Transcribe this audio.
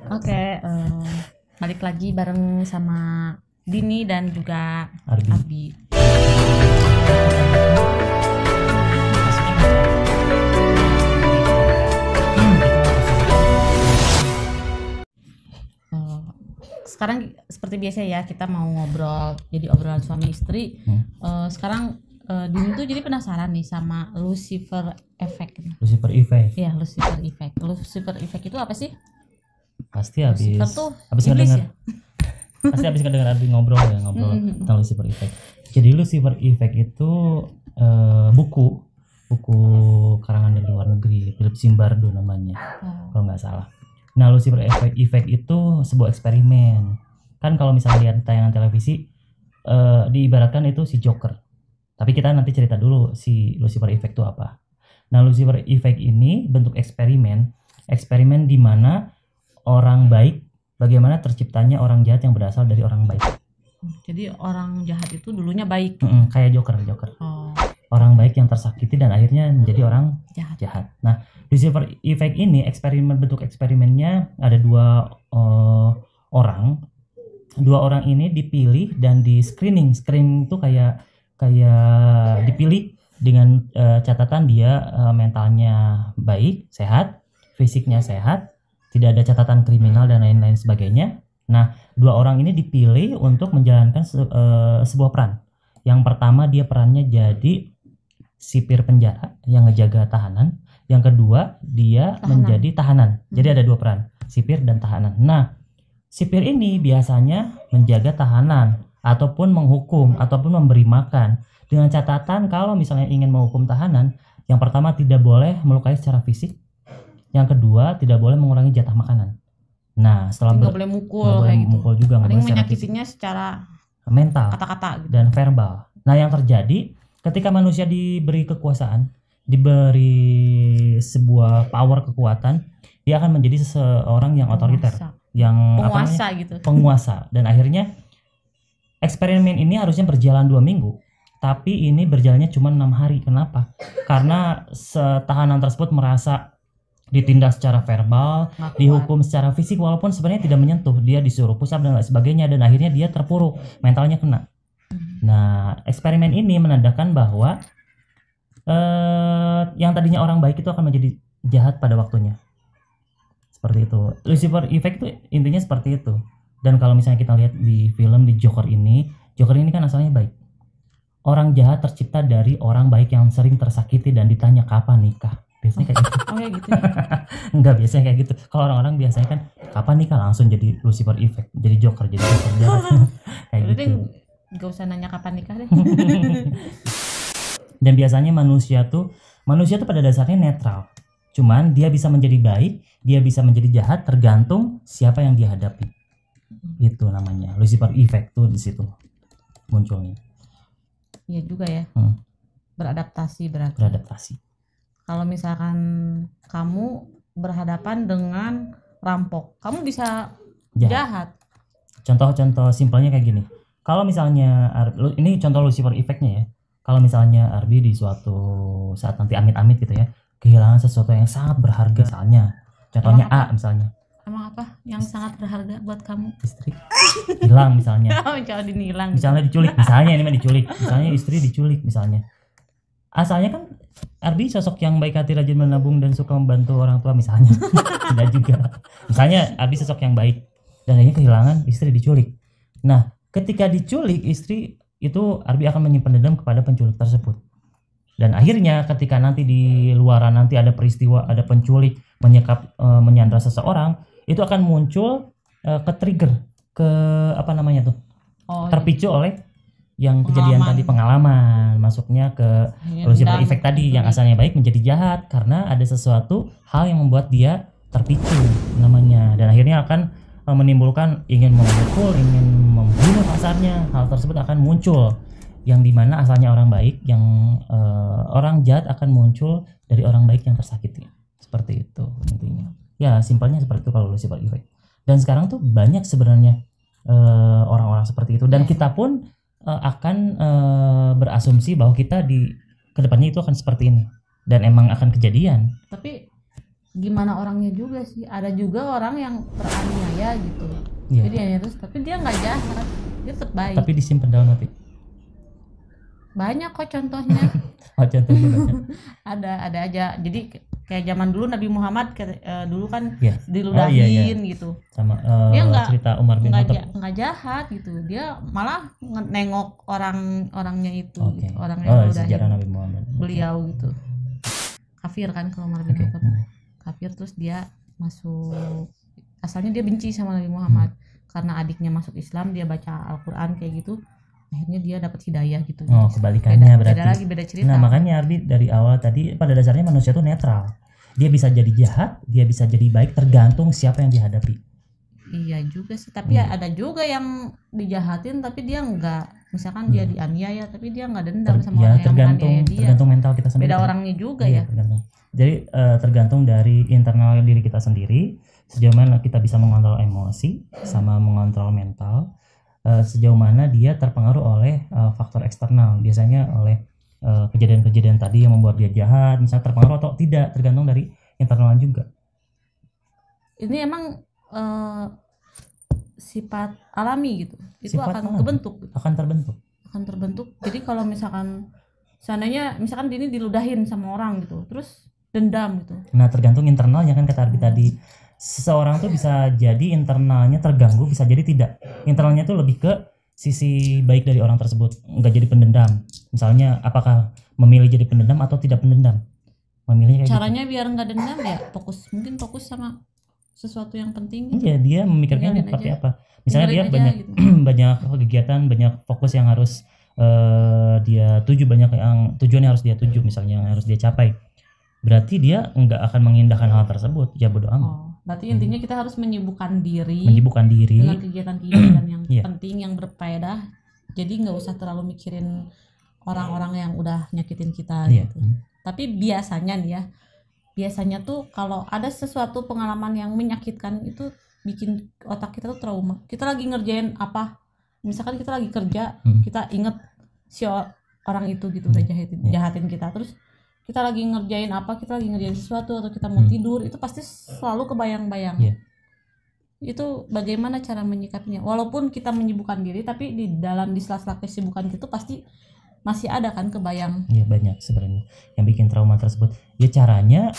Oke, balik lagi bareng sama Dini dan juga Arbi. Abi. Sekarang seperti biasa ya, kita mau ngobrol, jadi obrolan suami istri. Sekarang Dini tuh jadi penasaran nih sama Lucifer Effect. Lucifer Effect. Iya, Lucifer Effect. Lucifer Effect itu apa sih? Pasti habis iblis ngedengar, pasti habis ngedengar Arbi ngobrol tentang Lucifer Effect. Jadi Lucifer Effect itu buku karangan dari luar negeri, Philip Zimbardo namanya, kalau nggak salah. Nah, Lucifer Effect itu sebuah eksperimen. Kan kalau misalnya lihat tayangan televisi, diibaratkan itu si Joker. Tapi kita nanti cerita dulu si Lucifer Effect itu apa. Nah, Lucifer Effect ini bentuk eksperimen di mana orang baik, bagaimana terciptanya orang jahat yang berasal dari orang baik. Jadi orang jahat itu dulunya baik. Kayak Joker. Orang baik yang tersakiti dan akhirnya menjadi orang jahat. Nah, Lucifer Effect ini bentuk eksperimennya ada dua orang. Dua orang ini dipilih dan di screening. Screening itu kayak dipilih dengan catatan dia mentalnya baik, sehat, fisiknya sehat, tidak ada catatan kriminal dan lain-lain sebagainya. Nah, dua orang ini dipilih untuk menjalankan sebuah peran. Yang pertama, dia perannya jadi sipir penjara yang ngejaga tahanan. Yang kedua, dia menjadi tahanan. Jadi ada dua peran, sipir dan tahanan. Nah, sipir ini biasanya menjaga tahanan ataupun menghukum ataupun memberi makan, dengan catatan kalau misalnya ingin menghukum tahanan, yang pertama tidak boleh melukai secara fisik, yang kedua tidak boleh mengurangi jatah makanan. Nah, setelah nggak boleh mukul kayak gitu. Mukul juga nggak boleh, menyakitinya secara mental, kata-kata gitu, dan verbal. Nah, yang terjadi ketika manusia diberi kekuasaan, diberi sebuah power kekuatan, dia akan menjadi seseorang yang otoriter, yang penguasa. Dan akhirnya eksperimen ini harusnya berjalan 2 minggu, tapi ini berjalannya cuma 6 hari. Kenapa? Karena tahanan tersebut merasa ditindas secara verbal, dihukum secara fisik walaupun sebenarnya tidak menyentuh. Dia disuruh push up dan lain sebagainya, dan akhirnya dia terpuruk, mentalnya kena. Nah, eksperimen ini menandakan bahwa yang tadinya orang baik itu akan menjadi jahat pada waktunya. Seperti itu. Lucifer Effect itu intinya seperti itu. Dan kalau misalnya kita lihat di film di Joker ini kan asalnya baik. Orang jahat tercipta dari orang baik yang sering tersakiti dan ditanya kapan nikah. Biasanya kayak gitu. Oh ya gitu. Enggak, biasanya kayak gitu. Kalau orang-orang biasanya kan kapan nikah, langsung jadi Lucifer Effect, jadi Joker jahat. Kayak gitu. Enggak usah nanya kapan nikah deh. Dan biasanya manusia tuh pada dasarnya netral. Cuman dia bisa menjadi baik, dia bisa menjadi jahat tergantung siapa yang dia hadapi. Itu namanya Lucifer Effect tuh di situ munculnya. Iya juga ya. Beradaptasi berarti. Kalau misalkan kamu berhadapan dengan rampok, kamu bisa jahat. Contoh simpelnya kayak gini. Kalau misalnya ini contoh Lucifer Effect-nya ya. Kalau misalnya Arbi di suatu saat nanti amit-amit gitu ya, kehilangan sesuatu yang sangat berharga, misalnya contohnya A misalnya. Emang apa yang sangat berharga buat kamu? Istri hilang misalnya. Misalnya diculik, misalnya ini mah diculik. Misalnya istri diculik misalnya. Asalnya kan Arbi sosok yang baik hati, rajin menabung dan suka membantu orang tua misalnya. Tidak juga. Misalnya Arbi sosok yang baik dan akhirnya kehilangan istri, diculik. Nah, ketika diculik istri itu, Arbi akan menyimpan dendam kepada penculik tersebut. Dan akhirnya ketika nanti di luaran nanti ada peristiwa, ada penculik menyandra seseorang, itu akan muncul terpicu oleh yang kejadian tadi, pengalaman masuknya ke Lucifer Effect tadi, yang asalnya baik menjadi jahat karena ada sesuatu hal yang membuat dia terpicu namanya, dan akhirnya akan menimbulkan ingin memukul, ingin membunuh kasarnya. Hal tersebut akan muncul, yang dimana asalnya orang baik, yang orang jahat akan muncul dari orang baik yang tersakiti. Seperti itu intinya. Ya, simpelnya seperti itu kalau Lucifer Effect. Dan sekarang tuh banyak sebenarnya orang-orang seperti itu, dan kita pun akan berasumsi bahwa kita di kedepannya itu akan seperti ini, dan emang akan kejadian. Tapi gimana orangnya juga sih. Ada juga orang yang teraniaya gitu. Iya. Jadi ya terus tapi dia nggak jahat, dia tetap baik. Tapi disimpan dalam hati. Banyak kok contohnya. Oh, contohnya banyak. ada aja. Jadi kayak zaman dulu Nabi Muhammad dulu kan Iya. diludahin gitu. Sama Dia nggak- cerita Umar bin Khattab. nggak jahat gitu, dia malah nengok orangnya itu Oke. gitu. Orang yang Sejarah meludahin Nabi Muhammad. beliau gitu. Kafir kan kalau Umar bin Oke. Khattab. Kafir, terus dia masuk, asalnya dia benci sama Nabi Muhammad karena adiknya masuk Islam, dia baca Al-Quran kayak gitu, akhirnya dia dapat hidayah gitu. Oh, Jadi kebalikannya berarti. beda cerita. Nah, makanya Ardi dari awal tadi pada dasarnya manusia itu netral. Dia bisa jadi jahat, dia bisa jadi baik, tergantung siapa yang dihadapi. Iya juga sih, tapi ada juga yang dijahatin tapi dia enggak, misalkan dia dianiaya tapi dia enggak dendam sama orang yang menganiaya dia. Tergantung mental kita sendiri. Beda orangnya juga Iya, ya. tergantung. Jadi tergantung dari internal diri kita sendiri, sejauh mana kita bisa mengontrol emosi sama mengontrol mental, sejauh mana dia terpengaruh oleh faktor eksternal, biasanya oleh kejadian-kejadian tadi yang membuat dia jahat, misalnya terpengaruh atau tidak, tergantung dari internal juga. Ini emang sifat alami gitu, itu Sifat akan alami. kebentuk gitu. akan terbentuk. Jadi kalau misalkan seandainya misalkan ini diludahin sama orang gitu, terus dendam gitu. Nah, tergantung internalnya kan, kata Arbi tadi. Seseorang tuh bisa jadi internalnya terganggu, bisa jadi tidak. Internalnya tuh lebih ke sisi baik dari orang tersebut, nggak jadi pendendam. Misalnya apakah memilih jadi pendendam atau tidak pendendam. Memilihnya kayak Caranya biar nggak dendam ya mungkin fokus sama sesuatu yang penting gitu. Iya, dia memikirkan Tinggalin seperti aja. apa. Misalnya dia Tinggalin aja banyak gitu. banyak kegiatan, banyak fokus yang harus dia tuju, banyak yang tujuan yang harus dia tuju, misalnya yang harus dia capai. Berarti dia nggak akan mengindahkan hal tersebut, ya bodo amat. Oh, berarti intinya kita harus menyibukkan diri dengan dengan kegiatan-kegiatan yang Iya. penting, yang berfaedah. Jadi nggak usah terlalu mikirin orang-orang yang udah nyakitin kita Iya. gitu. Tapi biasanya nih ya, biasanya tuh kalau ada sesuatu pengalaman yang menyakitkan itu bikin otak kita tuh trauma. Kita lagi ngerjain apa, misalkan kita lagi kerja, kita inget si orang itu gitu udah jahatin kita, terus kita lagi ngerjain apa, kita lagi ngerjain sesuatu atau kita mau tidur, itu pasti selalu kebayang-bayang. Iya. Itu bagaimana cara menyikapinya, walaupun kita menyibukkan diri, tapi di sela-sela kesibukan itu pasti masih ada kan kebayang. Iya, banyak sebenarnya yang bikin trauma tersebut. Ya caranya